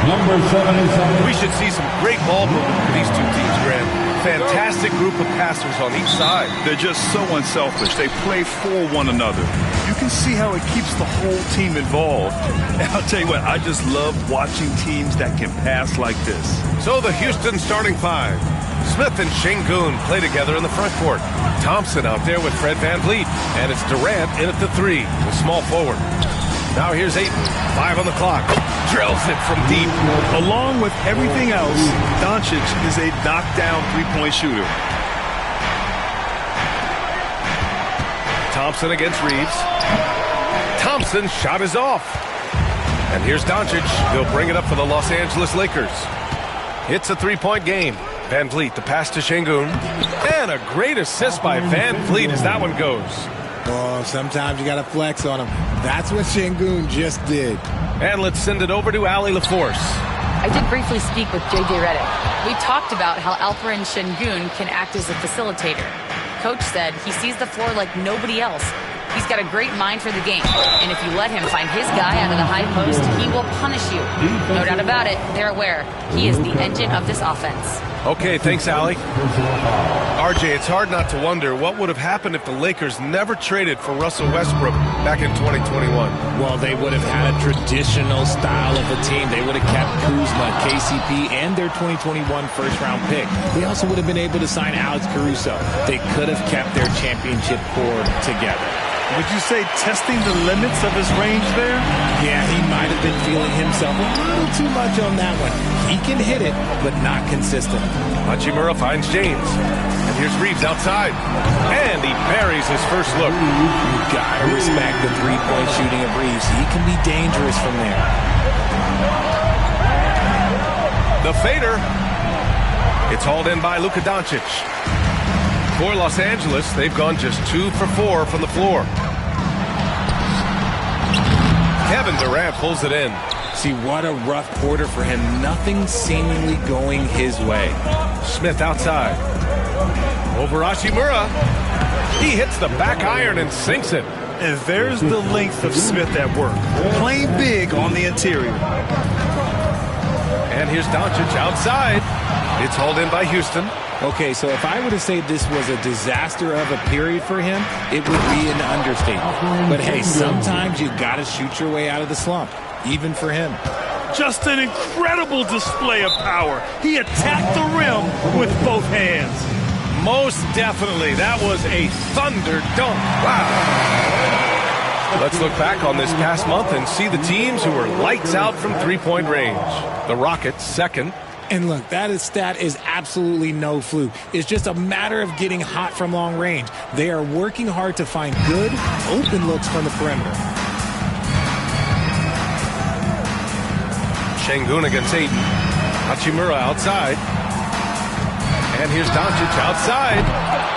Number 77. We should see some great ball movement for these two teams, Grant. Fantastic group of passers on each side. They're just so unselfish. They play for one another. You can see how it keeps the whole team involved. And I'll tell you what, I just love watching teams that can pass like this. So the Houston starting five. Smith and Şengün play together in the front court. Thompson out there with Fred VanVleet. And it's Durant in at the three, the small forward. Now here's Ayton, 5 on the clock. Drills it from deep. Along with everything else, Doncic is a knockdown three-point shooter. Thompson against Reeves. Thompson's shot is off. And here's Doncic. He'll bring it up for the Los Angeles Lakers. It's a three-point game. VanVleet, the pass to Şengün. And a great assist by VanVleet as that one goes. Oh, sometimes you got to flex on him. That's what Şengün just did. And let's send it over to Allie LaForce. I did briefly speak with J.J. Redick. We talked about how Alperen Şengün can act as a facilitator. Coach said he sees the floor like nobody else. He's got a great mind for the game. And if you let him find his guy out of the high post, he will punish you. No doubt about it, they're aware. He is the engine of this offense. Okay, thanks, Allie. RJ, it's hard not to wonder what would have happened if the Lakers never traded for Russell Westbrook back in 2021. Well, they would have had a traditional style of a team. They would have kept Kuzma, KCP, and their 2021 first-round pick. They also would have been able to sign Alex Caruso. They could have kept their championship core together. Would you say testing the limits of his range there? Yeah, he might have been feeling himself a little too much on that one. He can hit it, but not consistent. Hachimura finds James. And here's Reeves outside. And he buries his first look. You gotta respect the three-point shooting of Reeves. He can be dangerous from there. The fader. It's hauled in by Luka Doncic. For Los Angeles, they've gone just 2 for 4 from the floor. Kevin Durant pulls it in. See, what a rough quarter for him. Nothing seemingly going his way. Smith outside. Over Hachimura. He hits the back iron and sinks it. And there's the length of Smith at work. Playing big on the interior. And here's Doncic outside. It's hauled in by Houston. Okay, so if I were to say this was a disaster of a period for him, it would be an understatement. But hey, sometimes you got to shoot your way out of the slump, even for him. Just an incredible display of power. He attacked the rim with both hands. Most definitely. That was a thunder dunk. Wow. Let's look back on this past month and see the teams who were lights out from three-point range. The Rockets, second. And look, that stat is absolutely no fluke. It's just a matter of getting hot from long range. They are working hard to find good, open looks from the perimeter. Şengün against Ayton. Hachimura outside. And here's Doncic outside.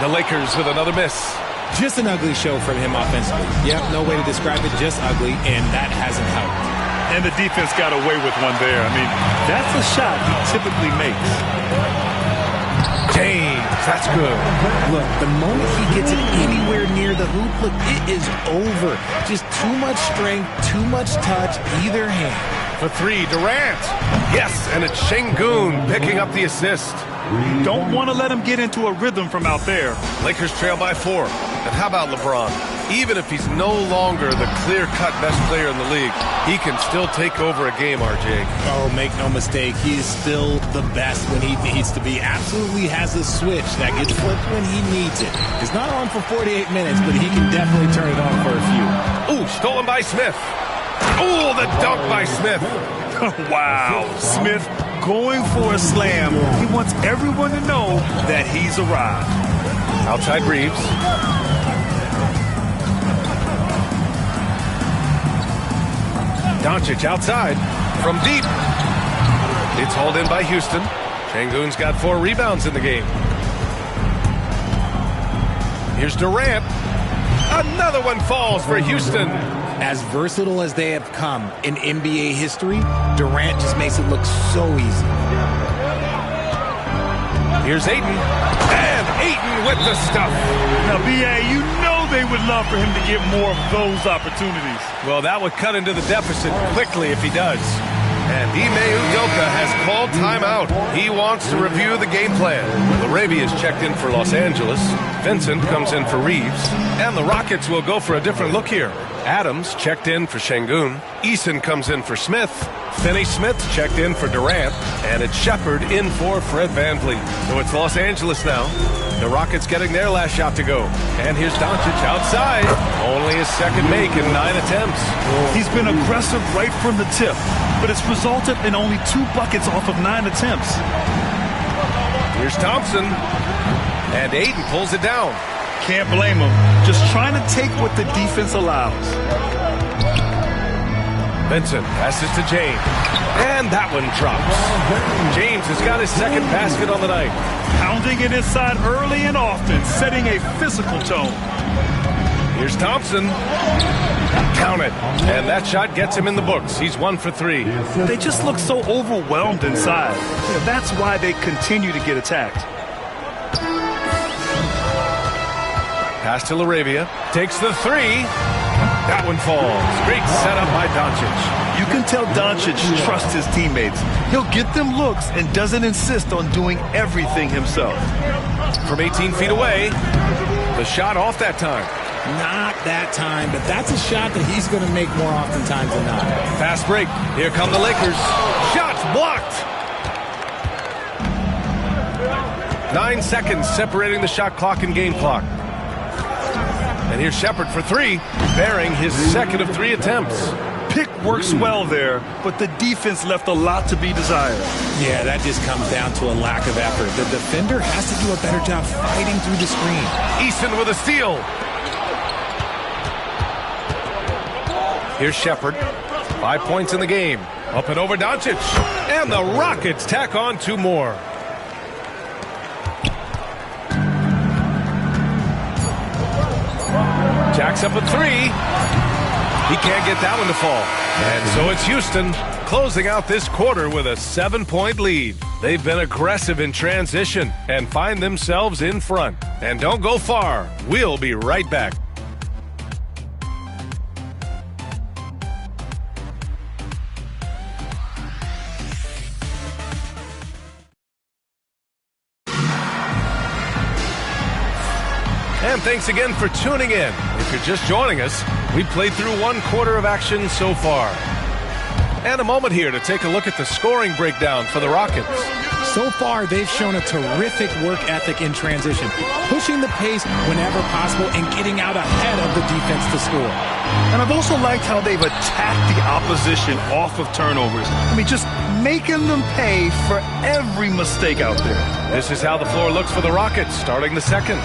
The Lakers with another miss. Just an ugly show from him offensively. Yep, no way to describe it, just ugly, and that hasn't helped. And the defense got away with one there. I mean, that's a shot he typically makes. James, that's good. Look, the moment he gets it anywhere near the hoop, look, it is over. Just too much strength, too much touch, either hand. For three, Durant. Yes, and it's Şengün picking up the assist. Don't want to let him get into a rhythm from out there. Lakers trail by 4. And how about LeBron? Even if he's no longer the clear-cut best player in the league, he can still take over a game, RJ. Oh, make no mistake, he is still the best when he needs to be. Absolutely has a switch that gets flipped when he needs it. It's not on for 48 minutes, but he can definitely turn it on for a few. Ooh, stolen by Smith. Ooh, the dunk by Smith. Wow, Smith going for a slam. He wants everyone to know that he's arrived. Outside Reeves. Doncic outside from deep. It's hauled in by Houston. Şengün's got 4 rebounds in the game. Here's Durant. Another one falls for Houston. As versatile as they have come in NBA history, Durant just makes it look so easy. Here's Ayton. And Ayton with the stuff. Now, B.A., you know they would love for him to get more of those opportunities. Well, that would cut into the deficit quickly if he does. And Ime Udoka has called timeout. He wants to review the game plan. Laravia is checked in for Los Angeles. Vincent comes in for Reeves. And the Rockets will go for a different look here. Adams checked in for Şengün. Eason comes in for Smith. Finney-Smith checked in for Durant. And it's Shepard in for Fred VanVleet. So it's Los Angeles now. The Rockets getting their last shot to go. And here's Doncic outside. Only his second make in 9 attempts. He's been aggressive right from the tip, but it's resulted in only 2 buckets off of 9 attempts. Here's Thompson. And Ayton pulls it down. Can't blame him. Just trying to take what the defense allows. Vincent passes to James. And that one drops. James has got his second basket on the night. Pounding it inside early and often, setting a physical tone. Here's Thompson. Count it. And that shot gets him in the books. He's 1 for 3. They just look so overwhelmed inside. That's why they continue to get attacked. Pass to Laravia. Takes the 3. That one falls. Great setup by Doncic. You can tell Doncic trusts his teammates. He'll get them looks and doesn't insist on doing everything himself. From 18 feet away, the shot off that time. Not that time, but that's a shot that he's going to make more oftentimes than not. Fast break. Here come the Lakers. Shots blocked. 9 seconds separating the shot clock and game clock. And here's Shepard for 3, bearing his second of 3 attempts. Pick works well there, but the defense left a lot to be desired. Yeah, that just comes down to a lack of effort. The defender has to do a better job fighting through the screen. Eason with a steal. Here's Shepard. 5 points in the game. Up and over Doncic. And the Rockets tack on 2 more. Jacks up a 3. He can't get that one to fall. And so it's Houston closing out this quarter with a 7-point lead. They've been aggressive in transition and find themselves in front. And don't go far. We'll be right back. And thanks again for tuning in. If you're just joining us, we played through 1 quarter of action so far. And a moment here to take a look at the scoring breakdown for the Rockets. So far, they've shown a terrific work ethic in transition, pushing the pace whenever possible and getting out ahead of the defense to score. And I've also liked how they've attacked the opposition off of turnovers. I mean, just making them pay for every mistake out there. This is how the floor looks for the Rockets, starting the second.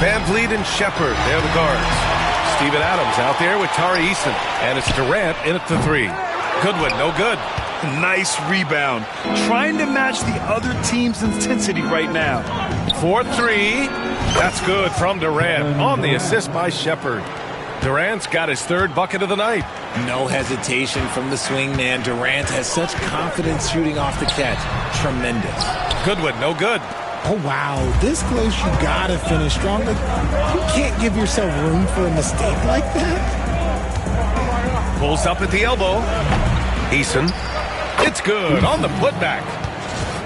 VanVleet and Shepard, they're the guards. Steven Adams out there with Tari Eason. And it's Durant in at the 3. Goodwin, no good. Nice rebound. Trying to match the other team's intensity right now. 4-3. That's good from Durant on the assist by Shepard. Durant's got his 3rd bucket of the night. No hesitation from the swing man. Durant has such confidence shooting off the catch. Tremendous. Goodwin, no good. Oh, wow. This close, you got to finish strong. You can't give yourself room for a mistake like that. Pulls up at the elbow. Eason. It's good on the putback.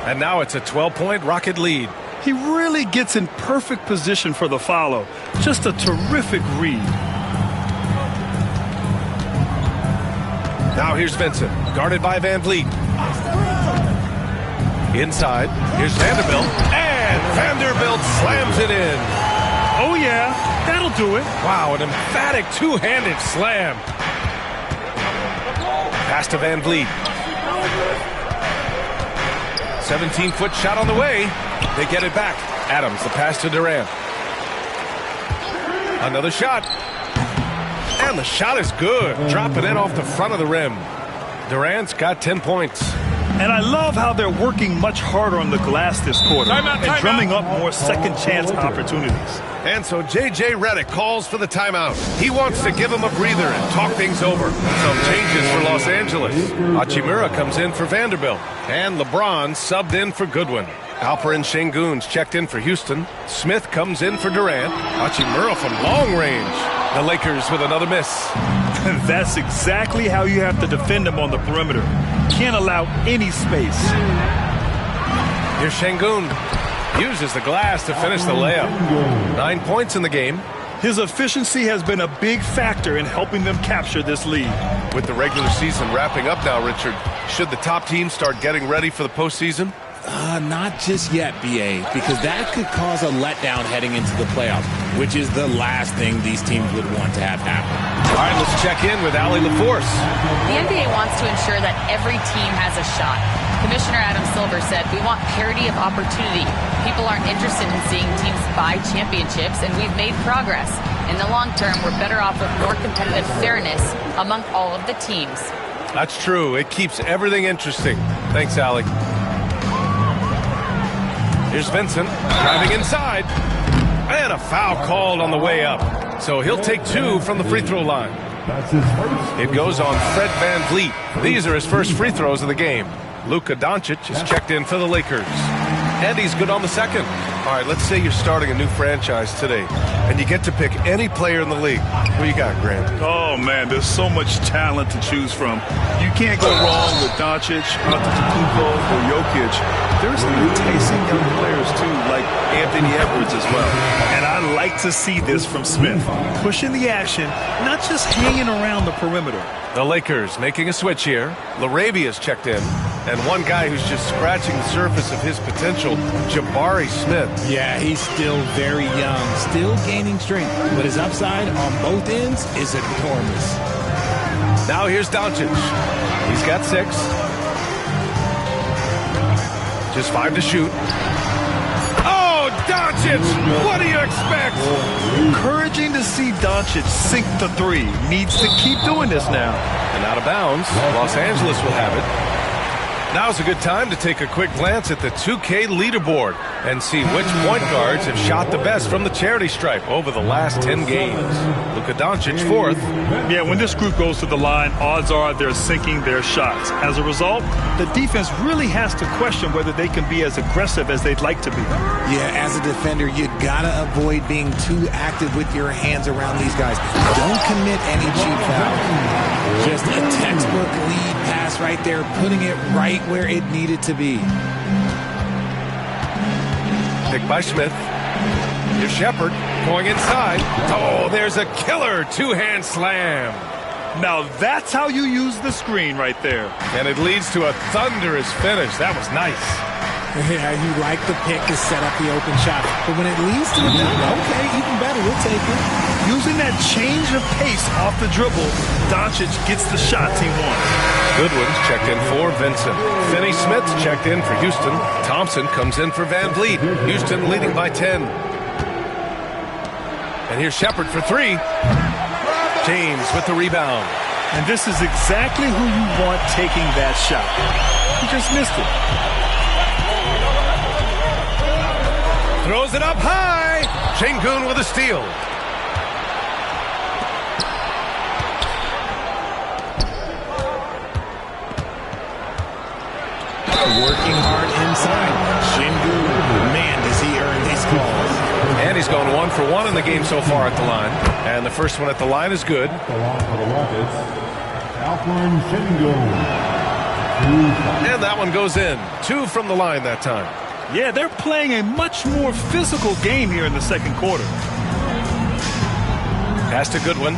And now it's a 12-point Rocket lead. He really gets in perfect position for the follow. Just a terrific read. Now here's Vincent, guarded by VanVleet. Inside, here's Vanderbilt. And Vanderbilt slams it in. Oh, yeah, that'll do it. Wow, an emphatic 2-handed slam. Pass to VanVleet. 17-foot shot on the way. They get it back. Adams, the pass to Durant. Another shot. And the shot is good. Dropping in off the front of the rim. Durant's got 10 points. And I love how they're working much harder on the glass this quarter and drumming up more second chance opportunities. And so J.J. Redick calls for the timeout. He wants to give him a breather and talk things over. Some changes for Los Angeles. Hachimura comes in for Vanderbilt. And LeBron subbed in for Goodwin. Alperen Şengün's checked in for Houston. Smith comes in for Durant. Hachimura from long range. The Lakers with another miss. That's exactly how you have to defend them on the perimeter. Can't allow any space. Here's Şengün. Uses the glass to finish the layup. 9 points in the game. His efficiency has been a big factor in helping them capture this lead. With the regular season wrapping up now, Richard, should the top team start getting ready for the postseason? Not just yet, BA, because that could cause a letdown heading into the playoffs, which is the last thing these teams would want to have happen. All right, let's check in with Allie LaForce. The NBA wants to ensure that every team has a shot. Commissioner Adam Silver said, "We want parity of opportunity. People aren't interested in seeing teams buy championships, and we've made progress. In the long term, we're better off with more competitive fairness among all of the teams." That's true. It keeps everything interesting. Thanks, Allie. Here's Vincent driving inside. And a foul called on the way up. So he'll take 2 from the free throw line. That's his first. It goes on Fred VanVleet. These are his first free throws of the game. Luka Doncic is checked in for the Lakers. And he's good on the second. All right, let's say you're starting a new franchise today, and you get to pick any player in the league. Who you got, Grant? Oh, man, there's so much talent to choose from. You can't go wrong with Doncic, Antetokounmpo, or Jokic. There's some enticing young players, too, like Anthony Edwards as well. And I like to see this from Smith. Pushing the action, not just hanging around the perimeter. The Lakers making a switch here. LaRabia's checked in. And one guy who's just scratching the surface of his potential, Jabari Smith. Yeah, he's still very young, still gaining strength, but his upside on both ends is enormous. Now here's Doncic. He's got 6. Just 5 to shoot. Oh, Doncic! What do you expect? Encouraging to see Doncic sink the 3. Needs to keep doing this now. And out of bounds, Los Angeles will have it. Now's a good time to take a quick glance at the 2K leaderboard and see which point guards have shot the best from the charity stripe over the last 10 games. Luka Doncic 4th. Yeah, when this group goes to the line, odds are they're sinking their shots. As a result, the defense really has to question whether they can be as aggressive as they'd like to be. Yeah, as a defender, you gotta avoid being too active with your hands around these guys. Don't commit any cheap fouls. Just a textbook lead pass right there, putting it right where it needed to be. Picked by Smith. Here's Shepherd going inside. Oh, there's a killer 2-hand slam. Now that's how you use the screen right there. And it leads to a thunderous finish. That was nice. Yeah, you like the pick to set up the open shot. But when it leads to the dunk, okay, even better, we'll take it. Using that change of pace off the dribble, Doncic gets the shots he wants. Goodwin's checked in for Vincent. Finney Smith's checked in for Houston. Thompson comes in for VanVleet. Houston leading by 10. And here's Shepherd for 3. James with the rebound. And this is exactly who you want taking that shot. He just missed it. Throws it up high. Şengün with a steal. Working hard inside. Şengün, man, does he earn these calls. And he's going 1 for 1 in the game so far at the line. And the first one at the line is good. The line for the Rockets, Alperen Şengün. And that one goes in. 2 from the line that time. Yeah, they're playing a much more physical game here in the second quarter. Pass to Goodwin.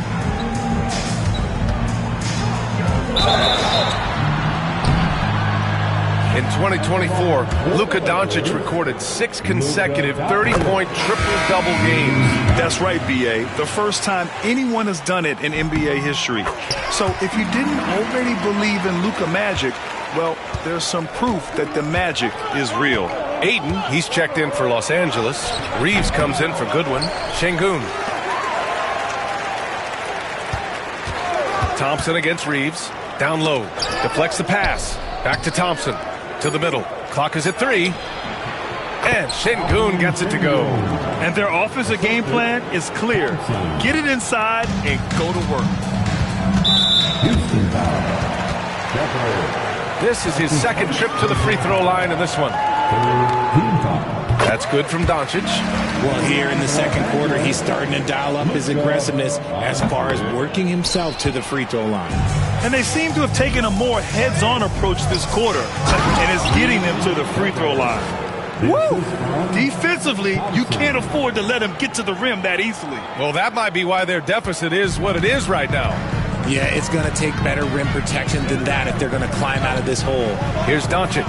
In 2024, Luka Doncic recorded 6 consecutive 30-point triple-double games. That's right, B.A. The first time anyone has done it in NBA history. So if you didn't already believe in Luka Magic, well, there's some proof that the magic is real. Ayton, he's checked in for Los Angeles. Reeves comes in for Goodwin. Şengün. Thompson against Reeves. Down low. Deflects the pass. Back to Thompson. To the middle. Clock is at 3. And Şengün gets it to go. And their offensive game plan is clear. Get it inside and go to work. This is his second trip to the free throw line in this one. Team foul. That's good from Doncic. Well, here in the second quarter, he's starting to dial up his aggressiveness as far as working himself to the free throw line. And they seem to have taken a more heads-on approach this quarter, and it's getting them to the free throw line. Woo! Defensively, you can't afford to let him get to the rim that easily. Well, that might be why their deficit is what it is right now. Yeah, it's going to take better rim protection than that if they're going to climb out of this hole. Here's Doncic.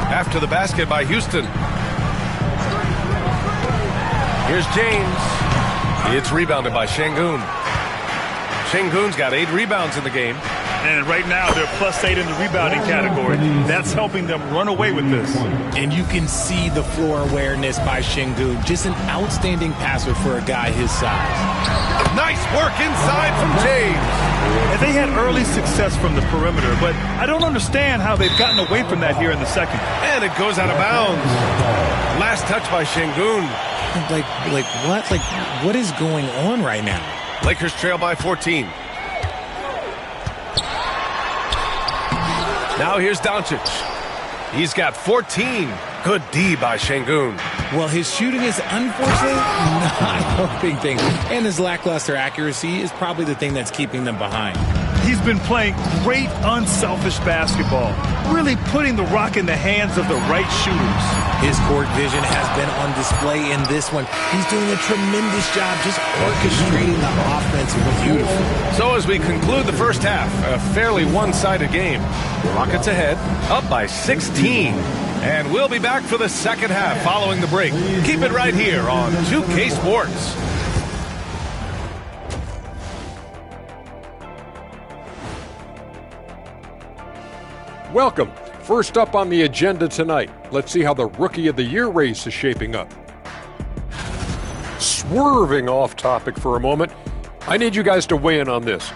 After the basket by Houston. Here's James. It's rebounded by Şengün. Şengün's got 8 rebounds in the game. And right now, they're +8 in the rebounding category. That's helping them run away with this. And you can see the floor awareness by Şengün. Just an outstanding passer for a guy his size. Nice work inside from James. And they had early success from the perimeter, but I don't understand how they've gotten away from that here in the second. And it goes out of bounds. Last touch by Şengün. Like what? Like, what is going on right now? Lakers trail by 14. Now here's Doncic. He's got 14. Good D by Şengün. Well, his shooting is unfortunately not helping things. And his lackluster accuracy is probably the thing that's keeping them behind. He's been playing great, unselfish basketball, really putting the rock in the hands of the right shooters. His court vision has been on display in this one. He's doing a tremendous job just orchestrating the offense beautifully. So as we conclude the first half, a fairly one-sided game. Rockets ahead, up by 16. And we'll be back for the second half following the break. Keep it right here on 2K Sports. Welcome. First up on the agenda tonight, let's see how the Rookie of the Year race is shaping up. Swerving off topic for a moment, I need you guys to weigh in on this.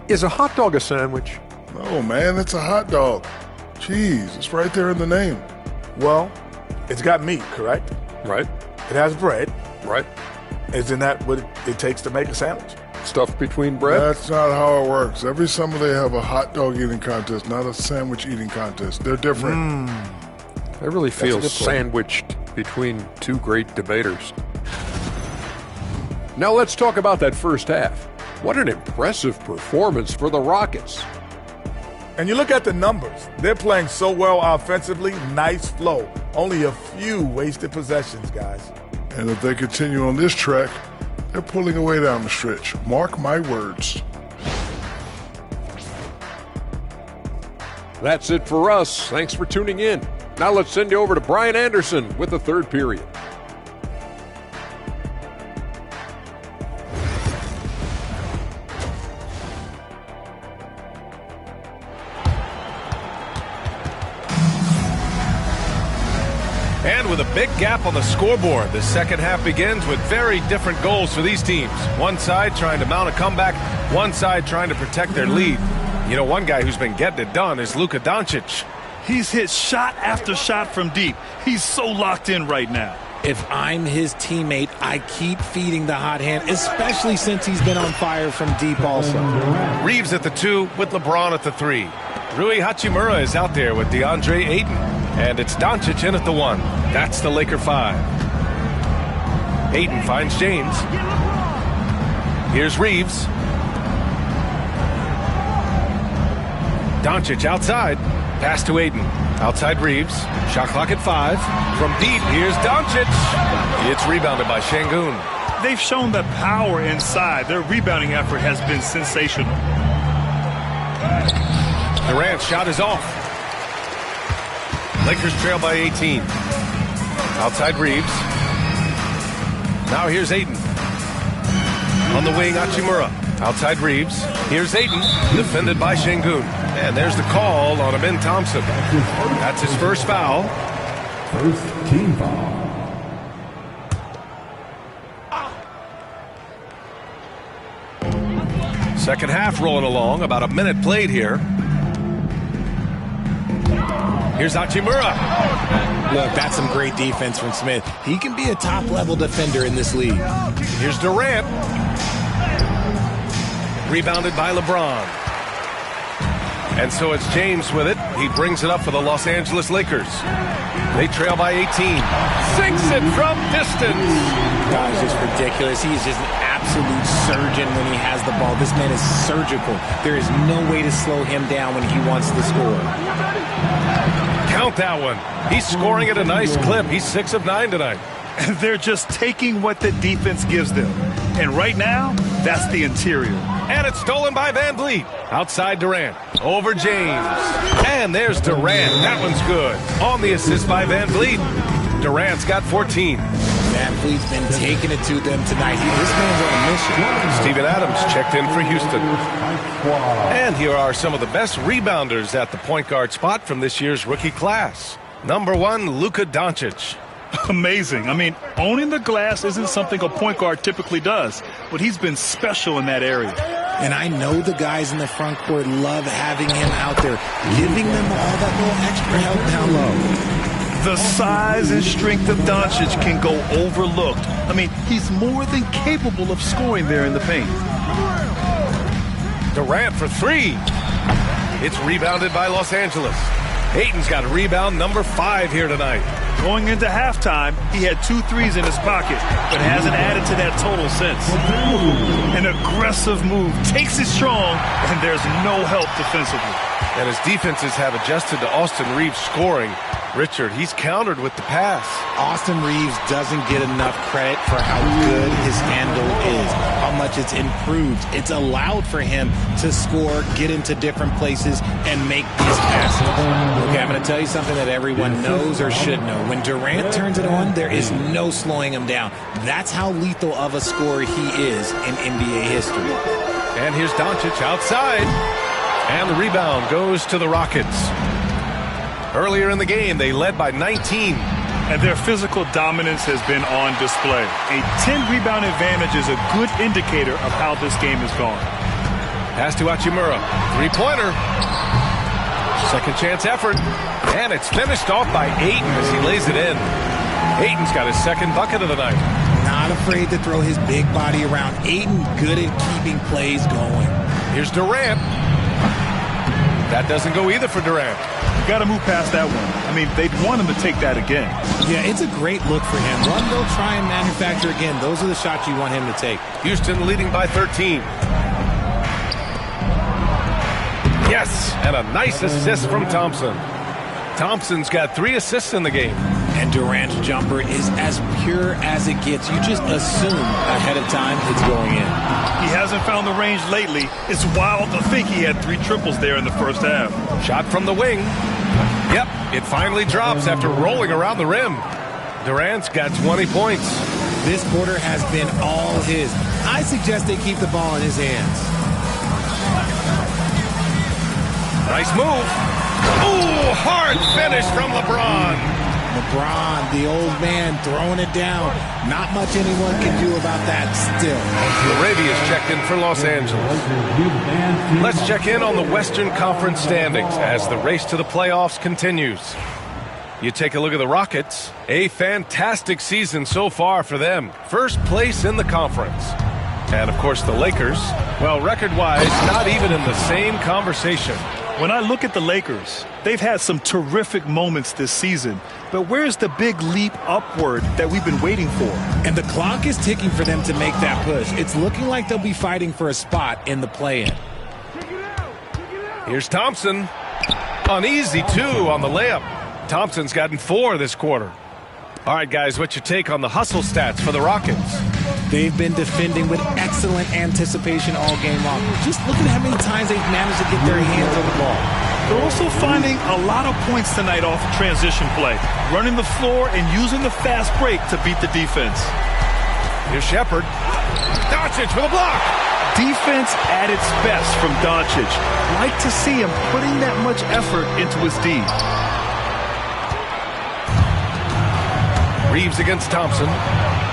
Is a hot dog a sandwich? No, man, it's a hot dog. Cheese, it's right there in the name. Well, it's got meat, correct? Right. It has bread. Right. Isn't that what it takes to make a sandwich? Stuff between bread? That's not how it works. Every summer they have a hot dog eating contest, not a sandwich eating contest. They're different. I really feel That's a good point. sandwiched between two great debaters. Now let's talk about that first half. What an impressive performance for the Rockets. And you look at the numbers. They're playing so well offensively. Nice flow. Only a few wasted possessions, guys. And if they continue on this track, they're pulling away down the stretch. Mark my words. That's it for us. Thanks for tuning in. Now let's send you over to Brian Anderson with the third period. And with a big gap on the scoreboard, the second half begins with very different goals for these teams. One side trying to mount a comeback, one side trying to protect their lead. You know, one guy who's been getting it done is Luka Doncic. He's hit shot after shot from deep. He's so locked in right now. If I'm his teammate, I keep feeding the hot hand, especially since he's been on fire from deep also. Reeves at the 2 with LeBron at the 3. Rui Hachimura is out there with DeAndre Ayton. And it's Doncic in at the 1. That's the Laker 5. Ayton finds James. Here's Reeves. Doncic outside. Pass to Ayton. Outside Reeves. Shot clock at 5. From deep, here's Doncic. It's rebounded by Şengün. They've shown the power inside. Their rebounding effort has been sensational. Durant's shot is off. Lakers trail by 18. Outside Reeves. Now here's Ayton. On the wing, Hachimura. Outside Reeves. Here's Ayton. Defended by Şengün. And there's the call on Amin Thompson. That's his first foul. First team foul. Second half rolling along. About a minute played here. Here's Hachimura. Look, that's some great defense from Smith. He can be a top-level defender in this league. Here's Durant. Rebounded by LeBron. And so it's James with it. He brings it up for the Los Angeles Lakers. They trail by 18. Sinks it from distance. God, it's just ridiculous. He is just an absolute surgeon when he has the ball. This man is surgical. There is no way to slow him down when he wants to score. Count that one. He's scoring at a nice clip. He's 6 of 9 tonight. And they're just taking what the defense gives them. And right now, that's the interior. And it's stolen by Van Vliet. Outside Durant. Over James. And there's Durant. That one's good. On the assist by Van Vliet. Durant's got 14. Van Vliet's been taking it to them tonight. This man's on a mission. Steven Adams checked in for Houston. And here are some of the best rebounders at the point guard spot from this year's rookie class. Number 1, Luka Doncic. Amazing. I mean, owning the glass isn't something a point guard typically does, but he's been special in that area. And I know the guys in the front court love having him out there, giving them all that little extra help down low. The size and strength of Doncic can go overlooked. I mean, he's more than capable of scoring there in the paint. Durant for 3. It's rebounded by Los Angeles. Ayton's got rebound number 5 here tonight. Going into halftime, he had 2 threes in his pocket, but hasn't added to that total since. An aggressive move, takes it strong, and there's no help defensively. And his defenses have adjusted to Austin Reeves scoring. Richard, he's countered with the pass. Austin Reeves doesn't get enough credit for how good his handle is, how much it's improved. It's allowed for him to score, get into different places, and make these passes. Okay, I'm going to tell you something that everyone knows or should know. When Durant turns it on, there is no slowing him down. That's how lethal of a scorer he is in NBA history. And here's Doncic outside. And the rebound goes to the Rockets. Earlier in the game, they led by 19. And their physical dominance has been on display. A 10-rebound advantage is a good indicator of how this game has gone. Pass to Hachimura. Three-pointer. Second chance effort. And it's finished off by Ayton as he lays it in. Ayton's got his second bucket of the night. Not afraid to throw his big body around. Ayton good at keeping plays going. Here's Durant. That doesn't go either for Durant. You got to move past that one. I mean, they'd want him to take that again. Yeah, it's a great look for him. Run, go, try and manufacture again. Those are the shots you want him to take. Houston leading by 13. Yes, and a nice assist from Thompson. Thompson's got 3 assists in the game. And Durant's jumper is as pure as it gets. You just assume ahead of time it's going in. He hasn't found the range lately. It's wild to think he had 3 triples there in the first half. Shot from the wing. Yep, it finally drops after rolling around the rim. Durant's got 20 points. This quarter has been all his. I suggest they keep the ball in his hands. Nice move. Ooh, hard finish from LeBron. LeBron, the old man, throwing it down. Not much anyone can do about that still. Arabia's checked in for Los Angeles. Let's check in on the Western Conference standings as the race to the playoffs continues. You take a look at the Rockets. A fantastic season so far for them. First place in the conference. And, of course, the Lakers, well, record-wise, not even in the same conversation. When I look at the Lakers, they've had some terrific moments this season. But where's the big leap upward that we've been waiting for? And the clock is ticking for them to make that push. It's looking like they'll be fighting for a spot in the play-in. Here's Thompson. Uneasy, too, on the layup. Thompson's gotten 4 this quarter. All right, guys, what's your take on the hustle stats for the Rockets? They've been defending with excellent anticipation all game long. Just look at how many times they've managed to get their hands on the ball. They're also finding a lot of points tonight off of transition play, running the floor and using the fast break to beat the defense. Here's Shepherd. Doncic with a block. Defense at its best from Doncic. Like to see him putting that much effort into his D. Reeves against Thompson.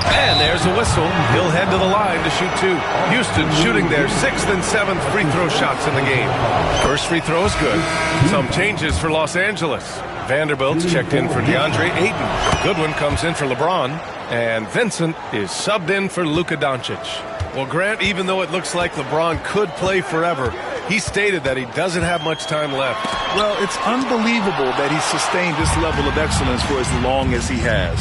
And there's a whistle. He'll head to the line to shoot 2. Houston shooting their 6th and 7th free throw shots in the game. First free throw is good. Some changes for Los Angeles. Vanderbilt's checked in for DeAndre Ayton. Goodwin comes in for LeBron. And Vincent is subbed in for Luka Doncic. Well, Grant, even though it looks like LeBron could play forever, He stated that he doesn't have much time left. Well, it's unbelievable that he's sustained this level of excellence for as long as he has.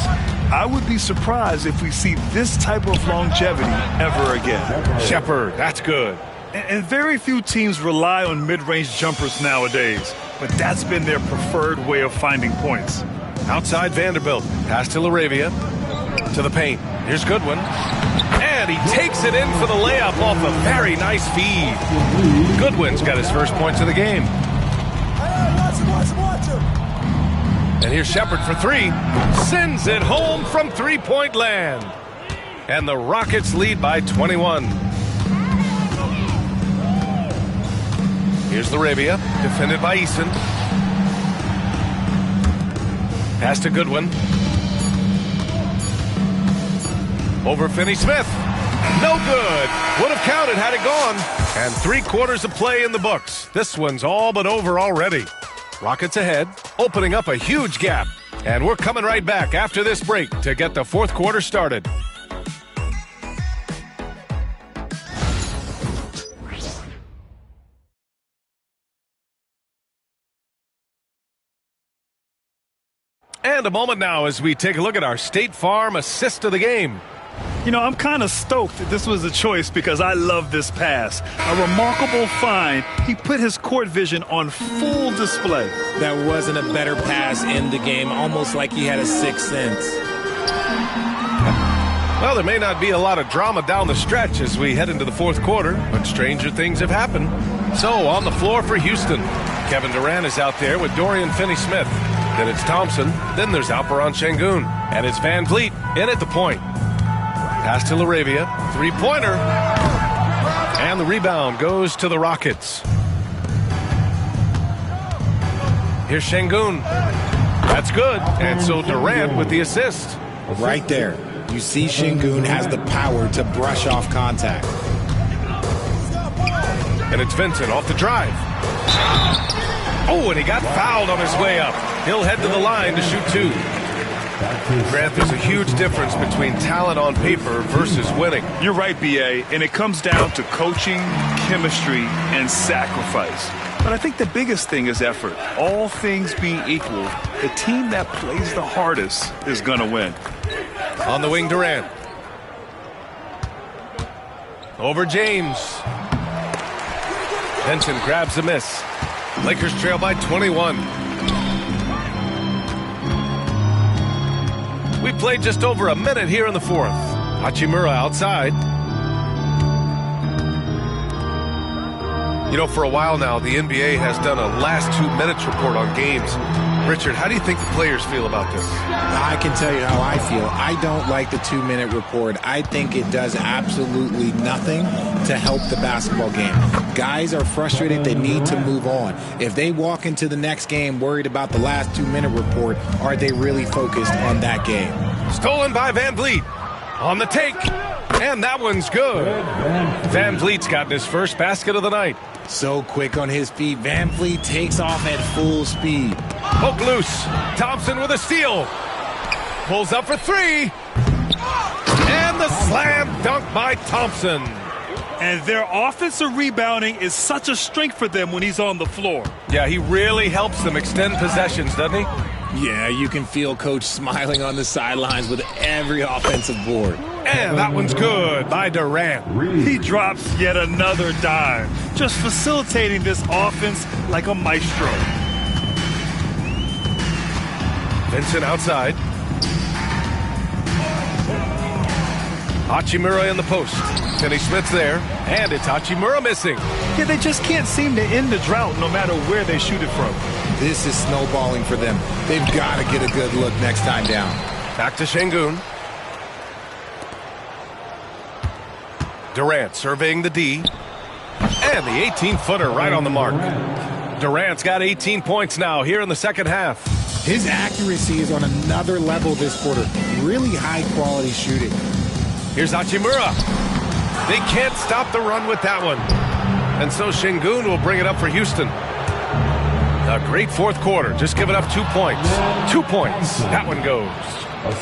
I would be surprised if we see this type of longevity ever again. Shepard, that's good. And very few teams rely on mid-range jumpers nowadays, but that's been their preferred way of finding points. Outside Vanderbilt. Pass to LaRavia. To the paint. Here's Goodwin. And he takes it in for the layup off a very nice feed. Goodwin's got his first points of the game. And here's Shepard for three. Sends it home from three-point land. And the Rockets lead by 21. Here's LaRavia, defended by Eason. Pass to Goodwin. Over Finney-Smith. No good. Would have counted had it gone. And 3/4 of play in the books. This one's all but over already. Rockets ahead, opening up a huge gap. And we're coming right back after this break to get the fourth quarter started. And a moment now as we take a look at our State Farm assist of the game. You know, I'm kind of stoked that this was a choice because I love this pass. A remarkable find. He put his court vision on full display. That wasn't a better pass in the game, almost like he had a sixth sense. Well, there may not be a lot of drama down the stretch as we head into the fourth quarter, but stranger things have happened. So, on the floor for Houston, Kevin Durant is out there with Dorian Finney-Smith. Then it's Thompson. Then there's Alperen Sengun. And it's Van Vliet in at the point. Pass to LaRavia. Three-pointer. And the rebound goes to the Rockets. Here's Sengun. That's good. And so Durant with the assist. Right there. You see Sengun has the power to brush off contact. And it's Vincent off the drive. Oh, and he got fouled on his way up. He'll head to the line to shoot two. Grant, there's a huge difference between talent on paper versus winning. You're right, B.A., and it comes down to coaching, chemistry, and sacrifice. But I think the biggest thing is effort. All things being equal, the team that plays the hardest is going to win. On the wing, Durant. Over James. Vincent grabs a miss. Lakers trail by 21. We played just over a minute here in the fourth. Hachimura outside. You know, for a while now, the NBA has done a last 2 minutes report on games. Richard, how do you think the players feel about this? I can tell you how I feel. I don't like the 2-minute report. I think it does absolutely nothing to help the basketball game. Guys are frustrated. They need to move on. If they walk into the next game worried about the last 2-minute report, are they really focused on that game? Stolen by Van Vliet. On the take. And that one's good. Van Vliet's gotten his first basket of the night. So quick on his feet. Van Vliet takes off at full speed. Poke loose. Thompson with a steal. Pulls up for three. And the slam dunk by Thompson. And their offensive rebounding is such a strength for them when he's on the floor. Yeah, he really helps them extend possessions, doesn't he? Yeah, you can feel Coach smiling on the sidelines with every offensive board. And that one's good by Durant. He drops yet another dime, just facilitating this offense like a maestro. Vincent outside. Hachimura in the post. Finney-Smith's there, and it's Hachimura missing. Yeah, they just can't seem to end the drought no matter where they shoot it from. This is snowballing for them. They've got to get a good look next time down. Back to Sengun. Durant surveying the D. And the 18-footer right on the mark. Durant's got 18 points now here in the second half. His accuracy is on another level this quarter. Really high-quality shooting. Here's Hachimura. They can't stop the run with that one. And so Sengun will bring it up for Houston. A great fourth quarter. Just giving up 2 points. 2 points. That one goes.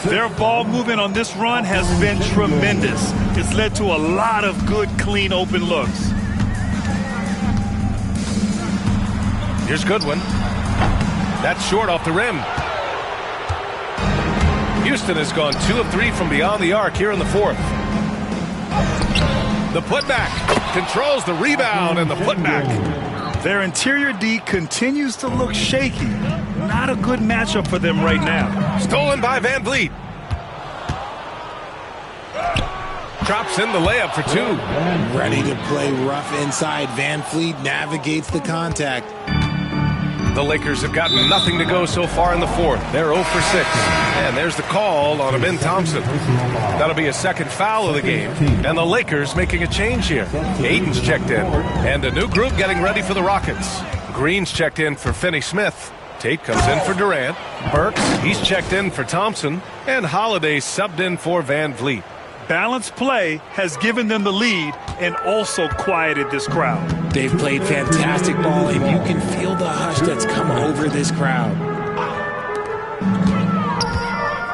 Their ball movement on this run has been tremendous. It's led to a lot of good, clean, open looks. Here's Goodwin. That's short off the rim. Houston has gone 2 of 3 from beyond the arc here in the fourth. The putback controls the rebound and the putback. Their interior D continues to look shaky. Not a good matchup for them right now. Stolen by Van Vliet. Drops in the layup for 2. Ready to play rough inside. Van Vliet navigates the contact. The Lakers have gotten nothing to go so far in the fourth. They're 0 for 6. And there's the call on Amin Thompson. That'll be a second foul of the game. And the Lakers making a change here. Aiden's checked in. And a new group getting ready for the Rockets. Green's checked in for Finney-Smith. Tate comes in for Durant. Burks, he's checked in for Thompson. And Holiday subbed in for Van Vliet. Balanced play has given them the lead and also quieted this crowd. They've played fantastic ball, and you can feel the hush that's come over this crowd.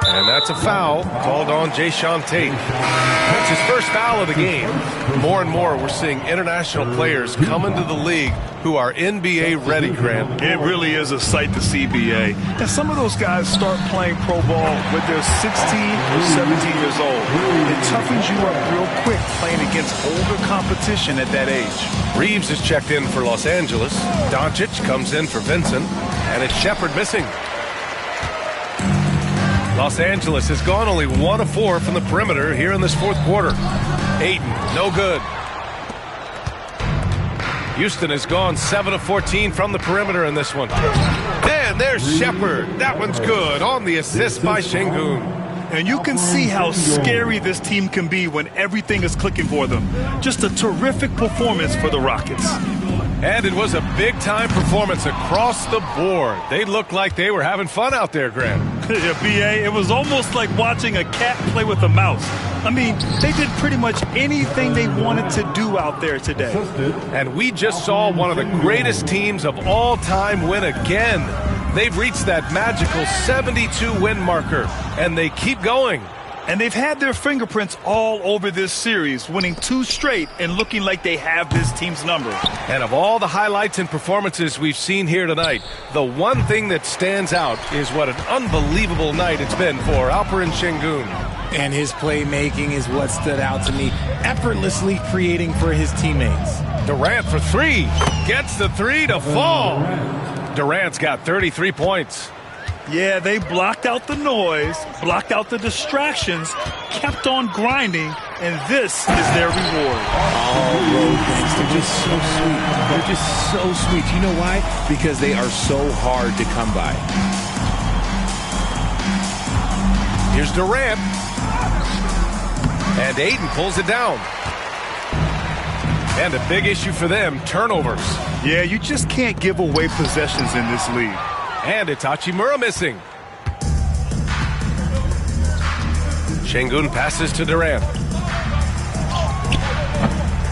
And that's a foul called on Jayshawn Tate. That's his first foul of the game. More and more, we're seeing international players come into the league who are NBA ready, Grant. It really is a sight to see, BA. And some of those guys start playing pro ball when they're 16 or 17 years old. It toughens you up real quick playing against older competition at that age. Reeves is checked in for Los Angeles. Doncic comes in for Vincent. And it's Shepard missing. Los Angeles has gone only 1 of 4 from the perimeter here in this fourth quarter. Ayton, no good. Houston has gone 7 of 14 from the perimeter in this one. And there's Shepard. That one's good on the assist by Şengün. And you can see how scary this team can be when everything is clicking for them. Just a terrific performance for the Rockets. And it was a big-time performance across the board. They looked like they were having fun out there, Grant. Yeah, BA, it was almost like watching a cat play with a mouse. I mean, they did pretty much anything they wanted to do out there today. And we just saw one of the greatest teams of all time win again. They've reached that magical 72-win marker, and they keep going. And they've had their fingerprints all over this series, winning 2 straight and looking like they have this team's number. And of all the highlights and performances we've seen here tonight, the one thing that stands out is what an unbelievable night it's been for Alperen Şengün. And his playmaking is what stood out to me, effortlessly creating for his teammates. Durant for 3, gets the 3 to fall. Durant's got 33 points. Yeah, they blocked out the noise, blocked out the distractions, kept on grinding, and this is their reward. All road things. They're just so sweet. They're just so sweet. You know why? Because they are so hard to come by. Here's Durant. And Ayton pulls it down. And a big issue for them, turnovers. Yeah, you just can't give away possessions in this league. And it's Hachimura missing. Şengün passes to Durant.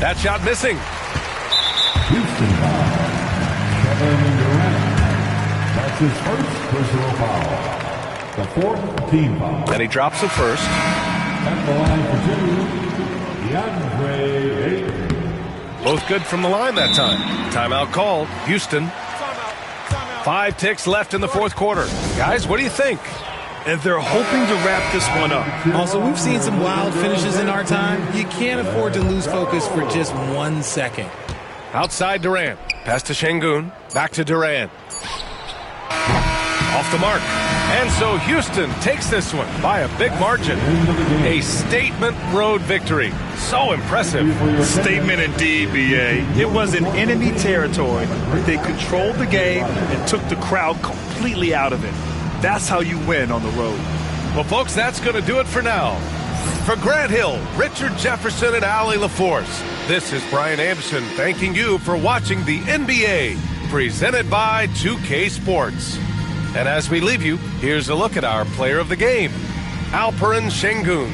That shot missing. Houston foul. Kevin Durant. That's his first personal foul. The 4th team foul. And he drops the first. At the line for 2, DeAndre Ayton. Both good from the line that time. Timeout called. Houston. 5 ticks left in the fourth quarter. Guys, what do you think? And they're hoping to wrap this one up. Also, we've seen some wild finishes in our time. You can't afford to lose focus for just 1 second. Outside Durant. Pass to Şengün. Back to Durant. Off the mark. And so Houston takes this one by a big margin. A statement road victory. So impressive. Statement indeed, BA. It was in enemy territory, but they controlled the game and took the crowd completely out of it. That's how you win on the road. Well, folks, that's going to do it for now. For Grant Hill, Richard Jefferson, and Allie LaForce, this is Brian Anderson thanking you for watching the NBA, presented by 2K Sports. And as we leave you, here's a look at our player of the game, Alperen Şengün.